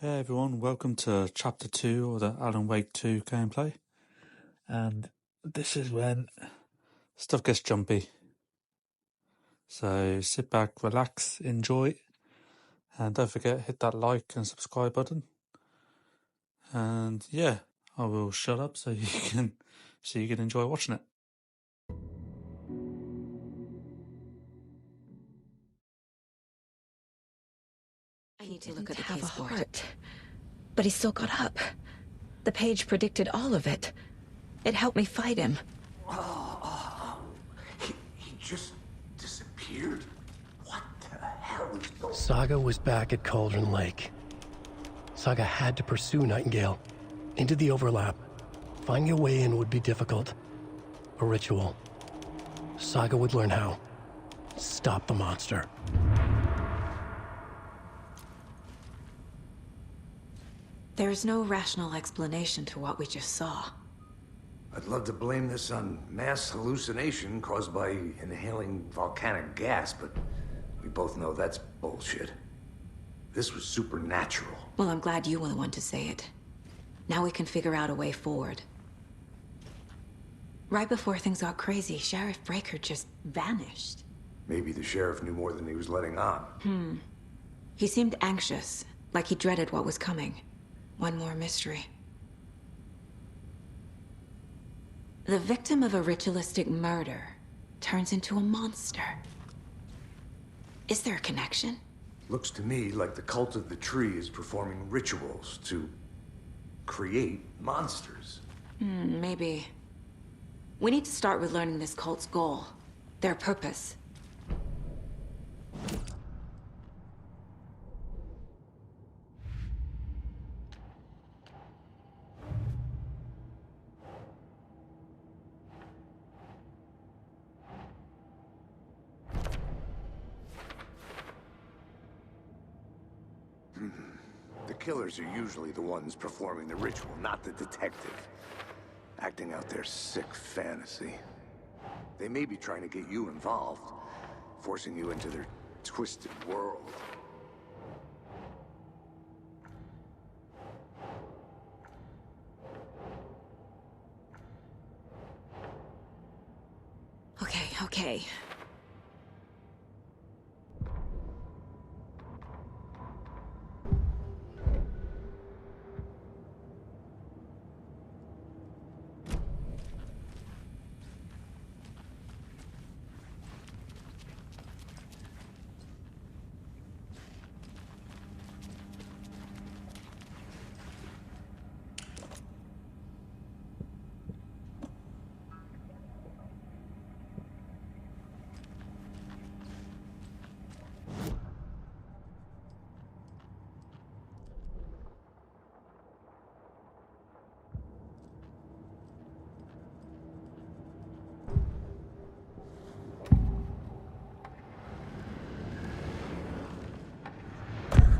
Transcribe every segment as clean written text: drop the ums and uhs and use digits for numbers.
Hey everyone, welcome to Chapter 2 of the Alan Wake 2 gameplay. And this is when stuff gets jumpy. So sit back, relax, enjoy, and don't forget, hit that like and subscribe button. And yeah, I will shut up so you can enjoy watching it. I need to look at the heart. But he still got up. The page predicted all of it. It helped me fight him. He just disappeared? What the hell is going on? Saga was back at Cauldron Lake. Saga had to pursue Nightingale into the overlap. Finding a way in would be difficult. A ritual. Saga would learn how. Stop the monster. There's no rational explanation to what we just saw. I'd love to blame this on mass hallucination caused by inhaling volcanic gas, but we both know that's bullshit. This was supernatural. Well, I'm glad you were the one to say it. Now we can figure out a way forward. Right before things got crazy, Sheriff Breaker just vanished. Maybe the sheriff knew more than he was letting on. He seemed anxious, like he dreaded what was coming. One more mystery. The victim of a ritualistic murder turns into a monster. Is there a connection? Looks to me like the cult of the tree is performing rituals to create monsters. Maybe. We need to start with learning this cult's goal, their purpose. The killers are usually the ones performing the ritual, not the detective. Acting out their sick fantasy. They may be trying to get you involved, forcing you into their twisted world. Okay.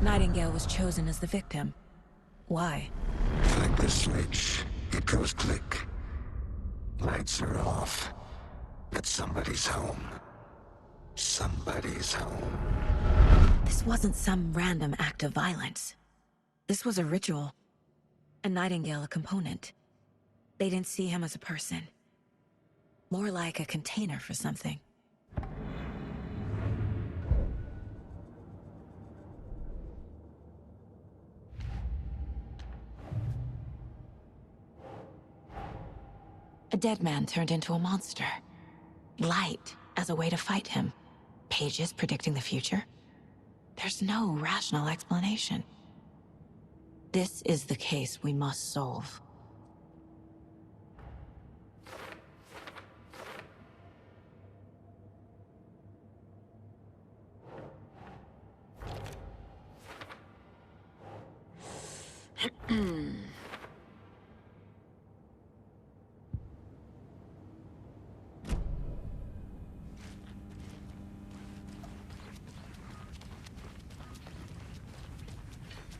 Nightingale was chosen as the victim. Why? Like the switch, it goes click. Lights are off. But somebody's home. Somebody's home. This wasn't some random act of violence. This was a ritual. And Nightingale a component. They didn't see him as a person. More like a container for something. A dead man turned into a monster. Light as a way to fight him. Pages predicting the future. There's no rational explanation. This is the case we must solve.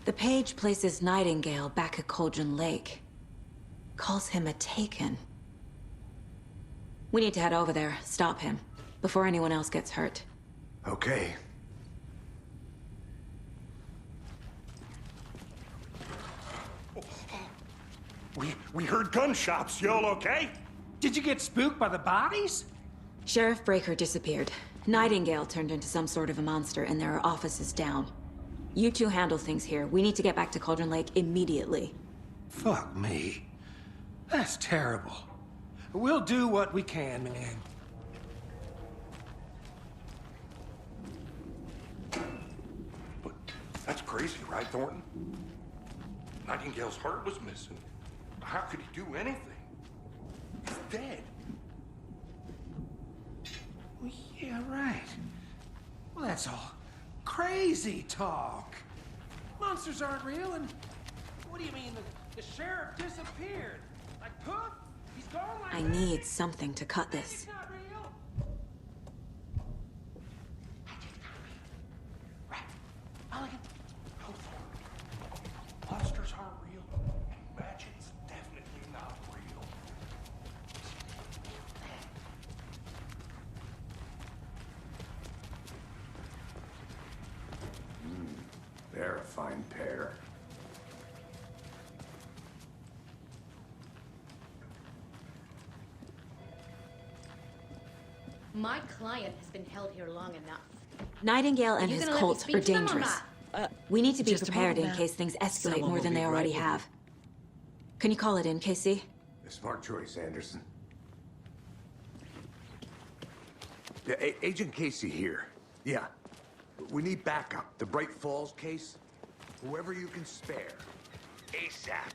The page places Nightingale back at Cauldron Lake. Calls him a Taken. We need to head over there, stop him, before anyone else gets hurt. Okay. We heard gunshots. Y'all okay? Did you get spooked by the bodies? Sheriff Breaker disappeared. Nightingale turned into some sort of a monster, and there are offices down. You two handle things here. We need to get back to Cauldron Lake immediately. Fuck me. That's terrible. We'll do what we can, man. But that's crazy, right, Thornton? Nightingale's heart was missing. How could he do anything? He's dead. Well, yeah, right. Well, that's all crazy talk. Monsters aren't real, and what do you mean the sheriff disappeared? Like poof? He's gone like I that? need something to cut this. It's not real. Right. Mulligan. No, Thornton. Monsters aren't real. And magic's definitely not real. They're a fine pair. My client has been held here long enough. Nightingale and You his gonna let me cult speak are to them or dangerous. not? We need to be Just a prepared in moment, case things escalate Someone more will than be they right already here. have. Can you call it in, KC? A smart choice, Anderson. Yeah, Agent Casey here. Yeah. We need backup. The Bright Falls case? Whoever you can spare. ASAP.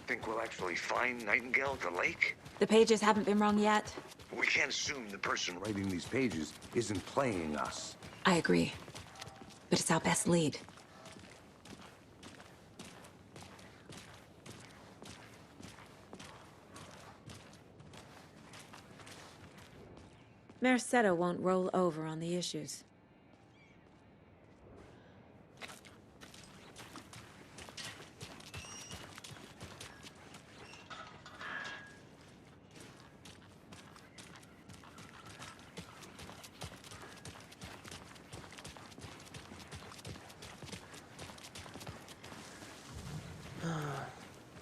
Think we'll actually find Nightingale at the lake? The pages haven't been wrong yet. We can't assume the person writing these pages isn't playing us. I agree. But it's our best lead. Mercado won't roll over on the issues.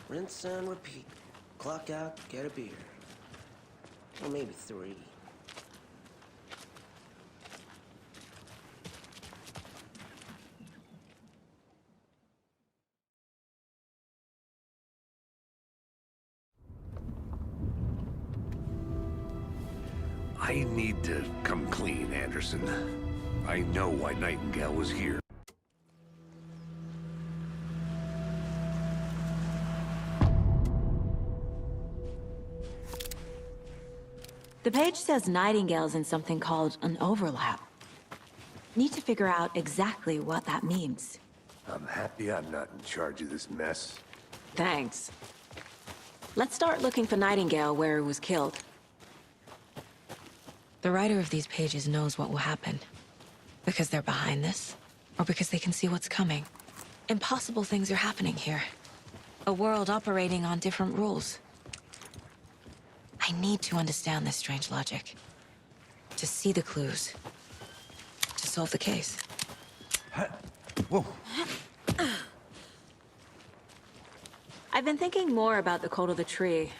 Rinse and repeat. Clock out, get a beer. Or maybe 3. I need to come clean, Anderson. I know why Nightingale was here. The page says Nightingale's in something called an overlap. Need to figure out exactly what that means. I'm happy I'm not in charge of this mess. Thanks. Let's start looking for Nightingale where he was killed. The writer of these pages knows what will happen. Because they're behind this, or because they can see what's coming. Impossible things are happening here. A world operating on different rules. I need to understand this strange logic. To see the clues. To solve the case. Whoa. I've been thinking more about the cult of the tree.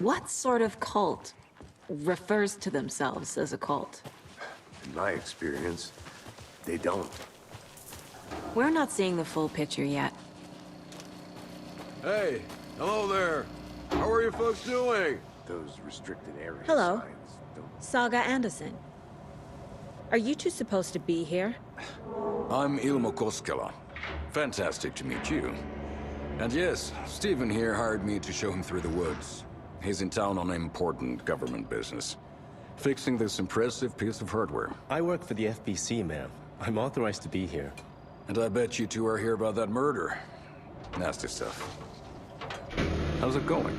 What sort of cult refers to themselves as a cult? In my experience, they don't. We're not seeing the full picture yet. Hey, hello there. How are you folks doing? Those restricted area Hello. signs don't... Saga Anderson. Are you two supposed to be here? I'm Ilmo Koskela. Fantastic to meet you. And yes, Stephen here hired me to show him through the woods. He's in town on important government business. Fixing this impressive piece of hardware. I work for the FBC, ma'am. I'm authorized to be here. And I bet you two are here about that murder. Nasty stuff. How's it going?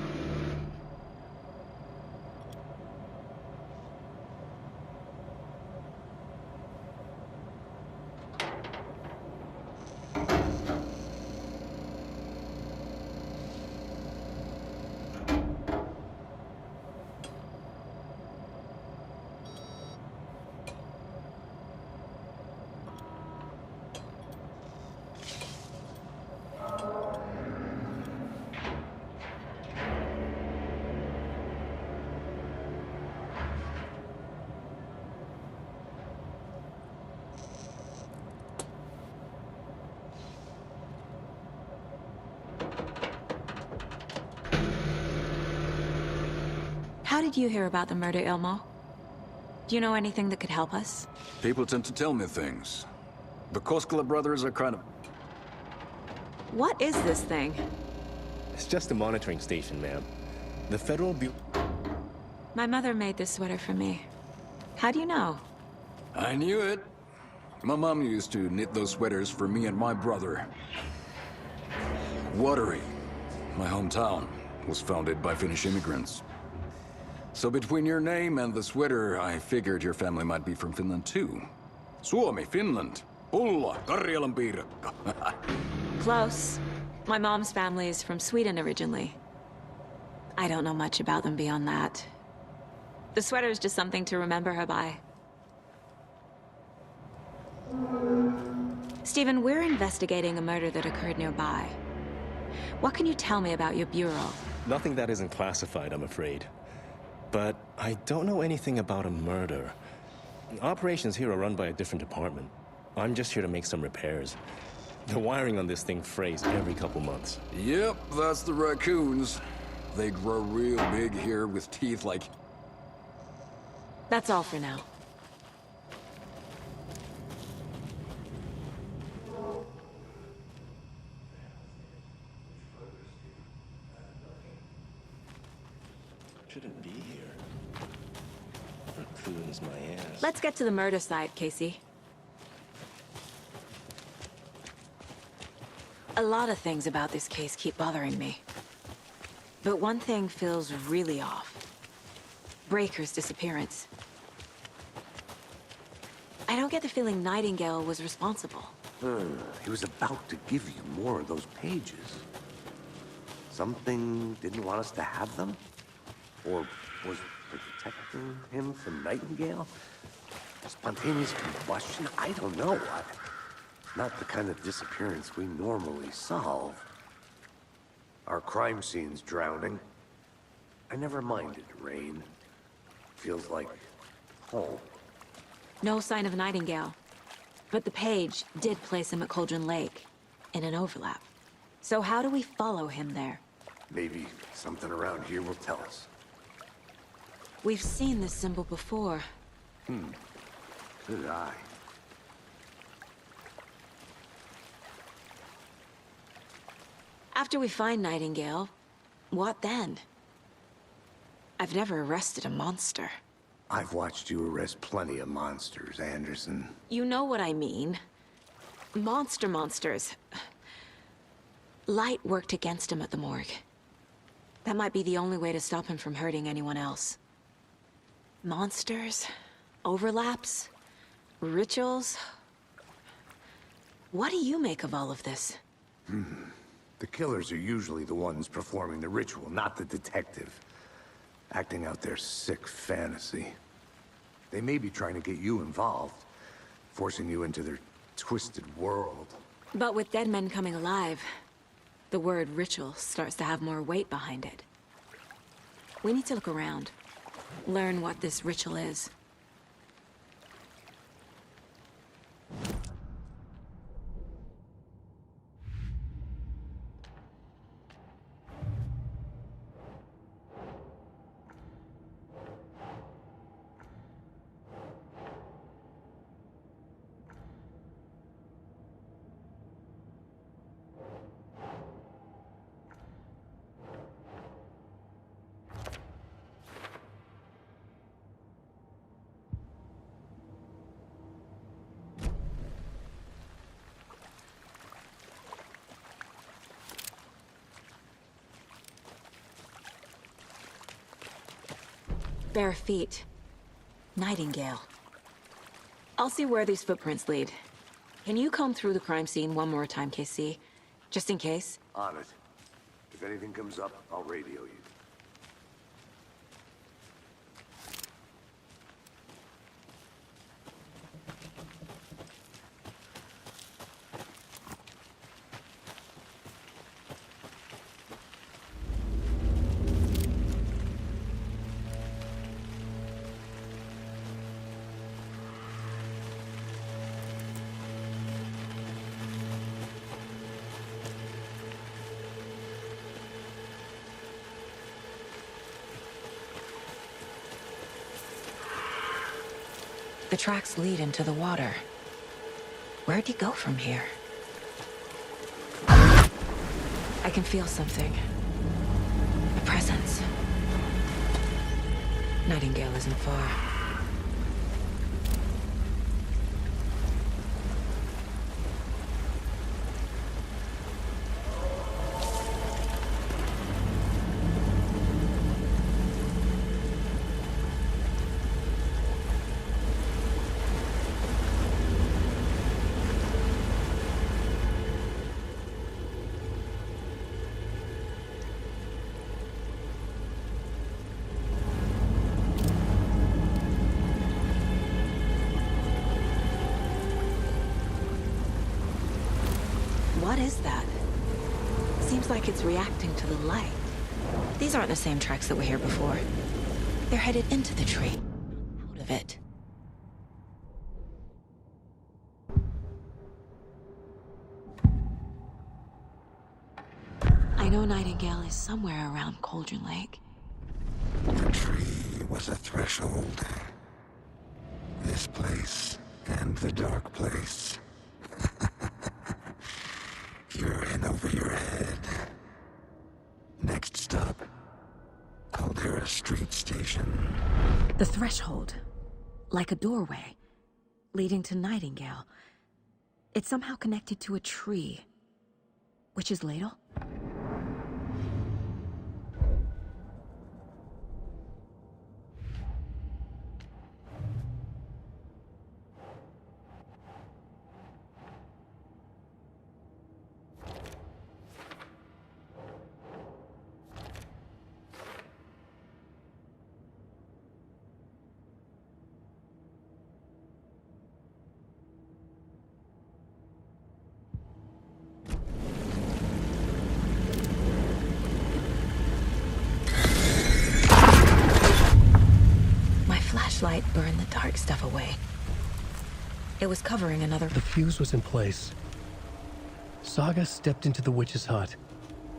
How did you hear about the murder, Ilmo? Do you know anything that could help us? People tend to tell me things. The Koskela brothers are kind of... What is this thing? It's just a monitoring station, ma'am. The Federal Bureau... My mother made this sweater for me. How do you know? I knew it. My mom used to knit those sweaters for me and my brother. Watery, my hometown, was founded by Finnish immigrants. So between your name and the sweater, I figured your family might be from Finland too. Suomi, Finland. Pulla, Karjalan piirakka. Close. My mom's family is from Sweden originally. I don't know much about them beyond that. The sweater is just something to remember her by. Stephen, we're investigating a murder that occurred nearby. What can you tell me about your bureau? Nothing that isn't classified, I'm afraid. But I don't know anything about a murder. Operations here are run by a different department. I'm just here to make some repairs. The wiring on this thing frays every couple months. Yep, that's the raccoons. They grow real big here with teeth like... That's all for now. Shouldn't be here. Raccoons, my ass. Let's get to the murder site, Casey. A lot of things about this case keep bothering me. But one thing feels really off. Breaker's disappearance. I don't get the feeling Nightingale was responsible. He was about to give you more of those pages. Something didn't want us to have them? Or was protecting him from Nightingale? Spontaneous combustion? I don't know. Not the kind of disappearance we normally solve. Our crime scene's drowning. I never minded rain. Feels like home. No sign of Nightingale. But the page did place him at Cauldron Lake, in an overlap. So how do we follow him there? Maybe something around here will tell us. We've seen this symbol before. Good eye. After we find Nightingale, what then? I've never arrested a monster. I've watched you arrest plenty of monsters, Anderson. You know what I mean. Monsters. Light worked against him at the morgue. That might be the only way to stop him from hurting anyone else. Monsters? Overlaps? Rituals? What do you make of all of this? The killers are usually the ones performing the ritual, not the detective. Acting out their sick fantasy. They may be trying to get you involved, forcing you into their twisted world. But with dead men coming alive, the word ritual starts to have more weight behind it. We need to look around, learn what this ritual is. Bare feet. Nightingale. I'll see where these footprints lead. Can you comb through the crime scene one more time, KC? Just in case? On it. If anything comes up, I'll radio you. The tracks lead into the water. Where'd he go from here? I can feel something. A presence. Nightingale isn't far. What is that? Seems like it's reacting to the light. These aren't the same tracks that were here before. They're headed into the tree, out of it. I know Nightingale is somewhere around Cauldron Lake. The tree was a threshold. This place and the dark place. You're in over your head. Next stop, Caldera Street Station. The threshold. Like a doorway. Leading to Nightingale. It's somehow connected to a tree. Witch's Ladle? Flashlight burned the dark stuff away. It was covering another... The fuse was in place. Saga stepped into the witch's hut.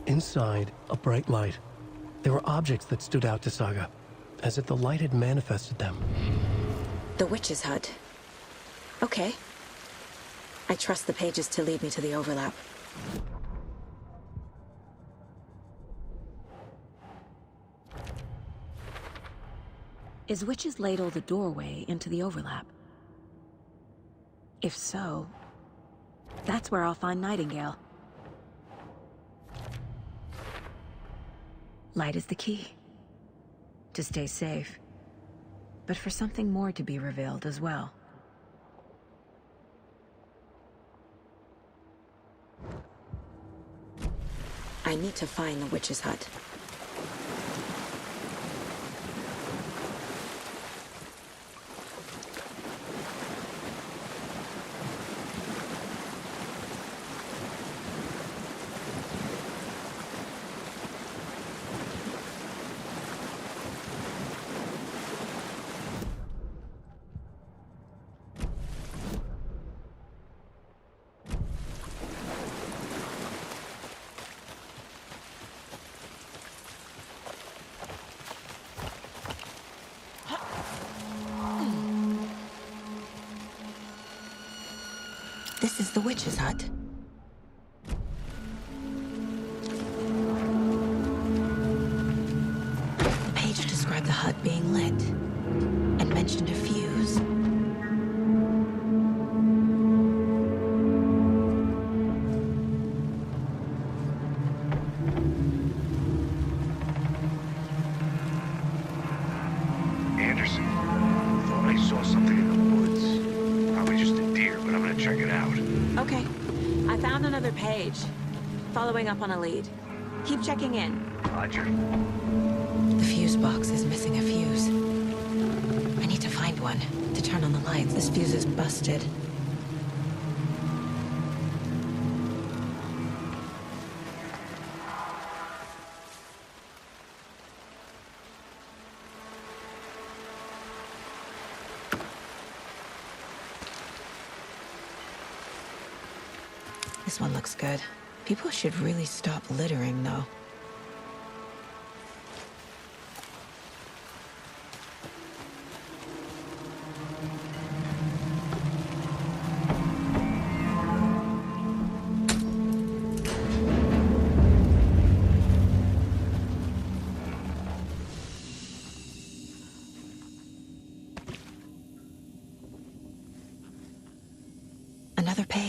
Inside, a bright light. There were objects that stood out to Saga, as if the light had manifested them. The witch's hut. Okay. I trust the pages to lead me to the overlap. Is Witch's Ladle the doorway into the overlap? If so, that's where I'll find Nightingale. Light is the key. To stay safe. But for something more to be revealed as well. I need to find the witch's hut. This is the witch's hut. The page described the hut being lit, and mentioned a fuse. Anderson, thought I saw something in the woods. Probably just a deer, but I'm gonna check it out. Okay, I found another page. Following up on a lead. Keep checking in. Roger. The fuse box is missing a fuse. I need to find one to turn on the lights. This fuse is busted. This one looks good. People should really stop littering, though.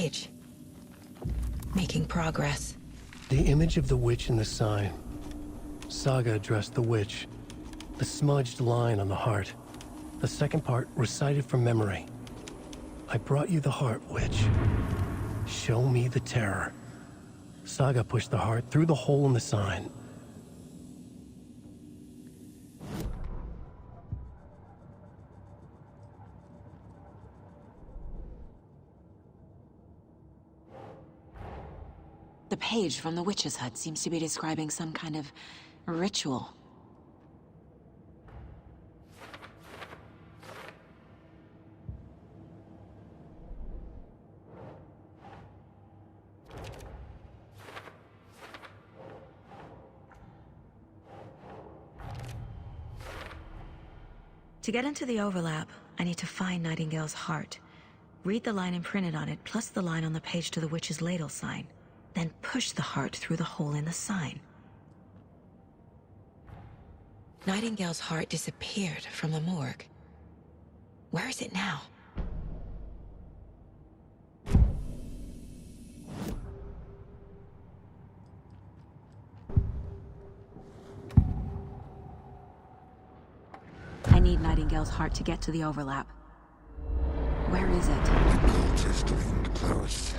page. Making progress. The image of the witch in the sign. Saga addressed the witch. The smudged line on the heart. The second part recited from memory. I brought you the heart, witch. Show me the terror. Saga pushed the heart through the hole in the sign. The page from the witch's hut seems to be describing some kind of ritual. To get into the overlap, I need to find Nightingale's heart. Read the line imprinted on it, plus the line on the page to the witch's ladle sign. Then push the heart through the hole in the sign. Nightingale's heart disappeared from the morgue. Where is it now? I need Nightingale's heart to get to the overlap. Where is it? The cultist leaned close.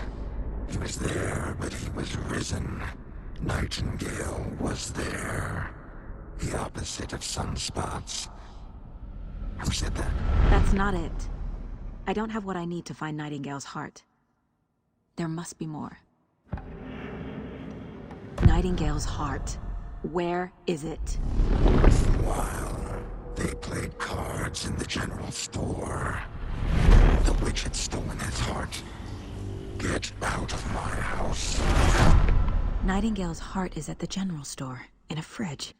He was there, but he was risen. Nightingale was there. The opposite of sunspots. Who said that? That's not it. I don't have what I need to find Nightingale's heart. There must be more. Nightingale's heart. Where is it? While they played cards in the general store, the witch had stolen his heart. Get out of my house. Nightingale's heart is at the general store, in a fridge.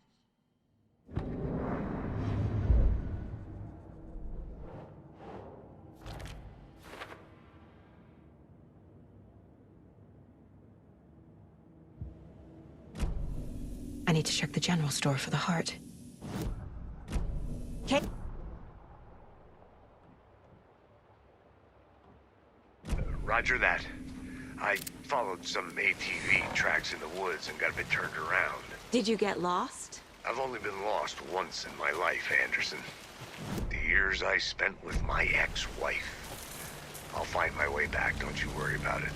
I need to check the general store for the heart. Okay. Roger that. I followed some ATV tracks in the woods and got a bit turned around. Did you get lost? I've only been lost once in my life, Anderson. The years I spent with my ex-wife. I'll find my way back, don't you worry about it.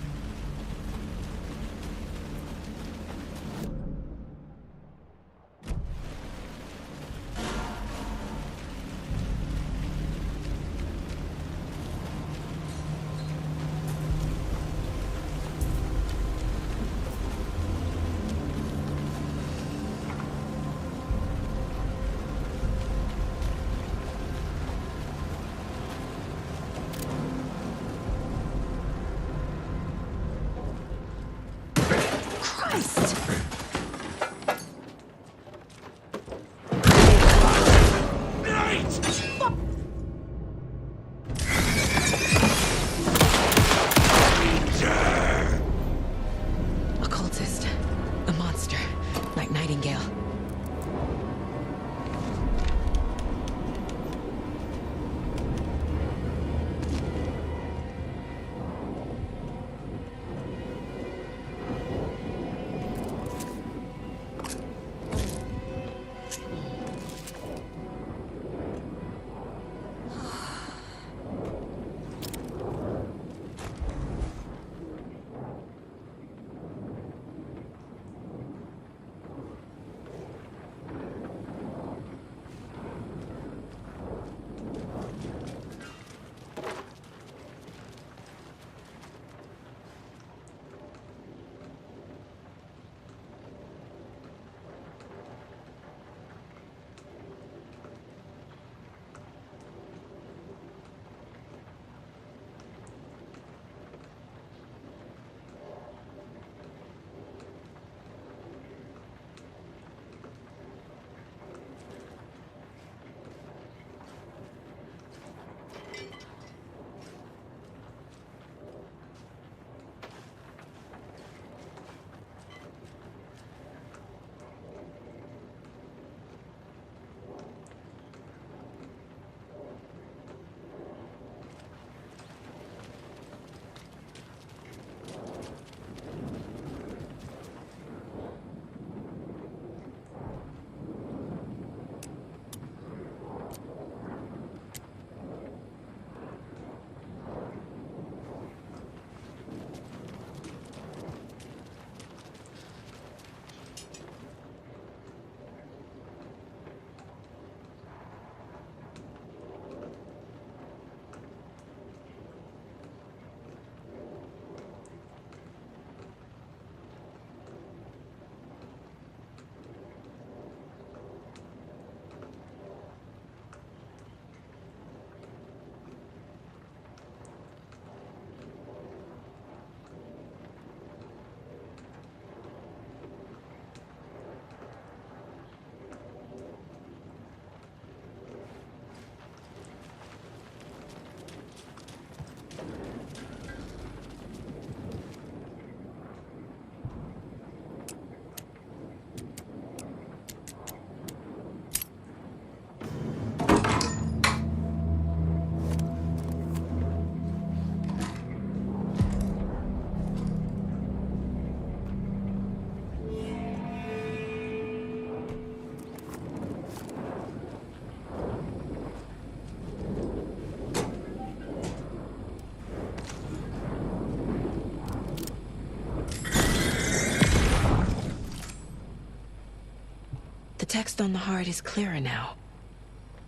text on the heart is clearer now.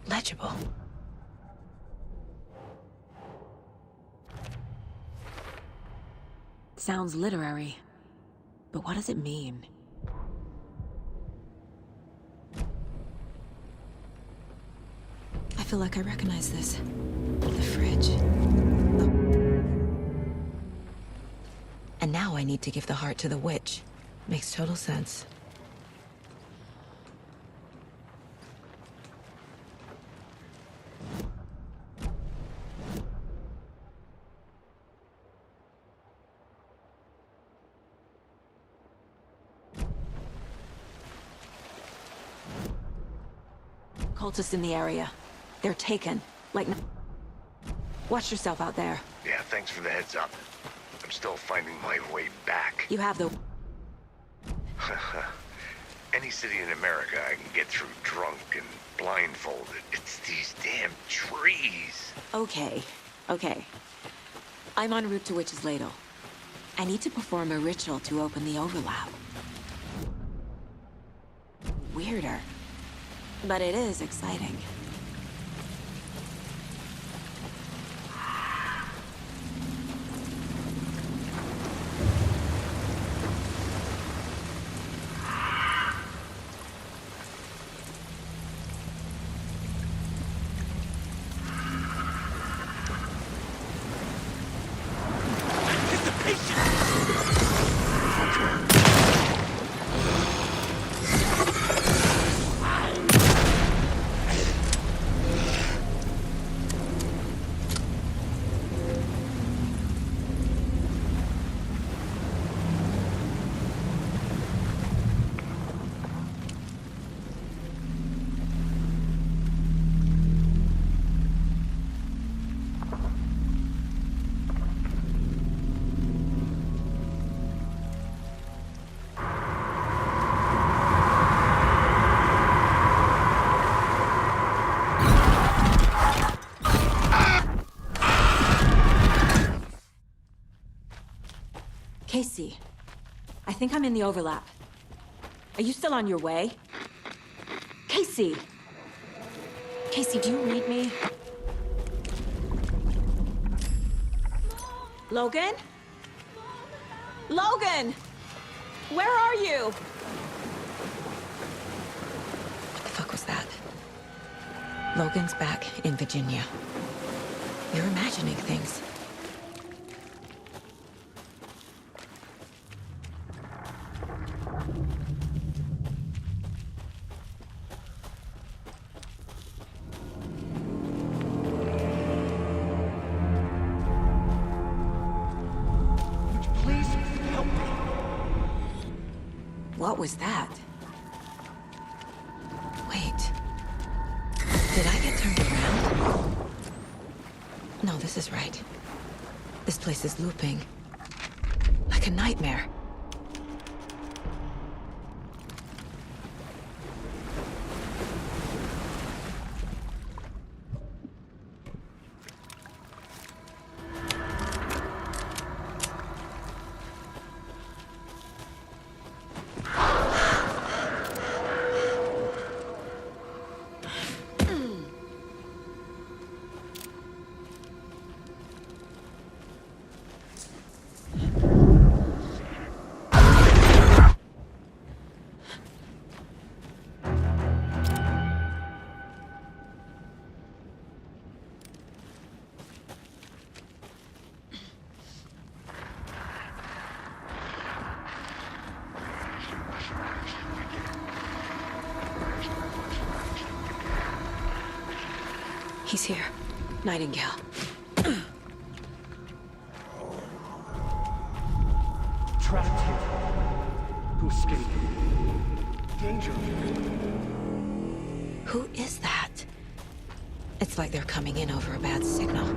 Legible. Sounds literary. But what does it mean? I feel like I recognize this. The fridge. And now I need to give the heart to the witch. Makes total sense. Cultists in the area. They're taken. Like... Watch yourself out there. Yeah, thanks for the heads up. I'm still finding my way back. You have the... Any city in America I can get through drunk and blindfolded. It's these damn trees. Okay. I'm en route to Witch's Ladle. I need to perform a ritual to open the overlap. Weirder. But it is exciting. Casey, I think I'm in the overlap. Are you still on your way? Casey! Casey, do you read me? Logan? Logan! Where are you? What the fuck was that? Logan's back in Virginia. You're imagining things. What was that? Wait. Did I get turned around? No, this is right. This place is looping. Like a nightmare. He's here. Nightingale. Trapped here. To escape. Danger. Who is that? It's like they're coming in over a bad signal.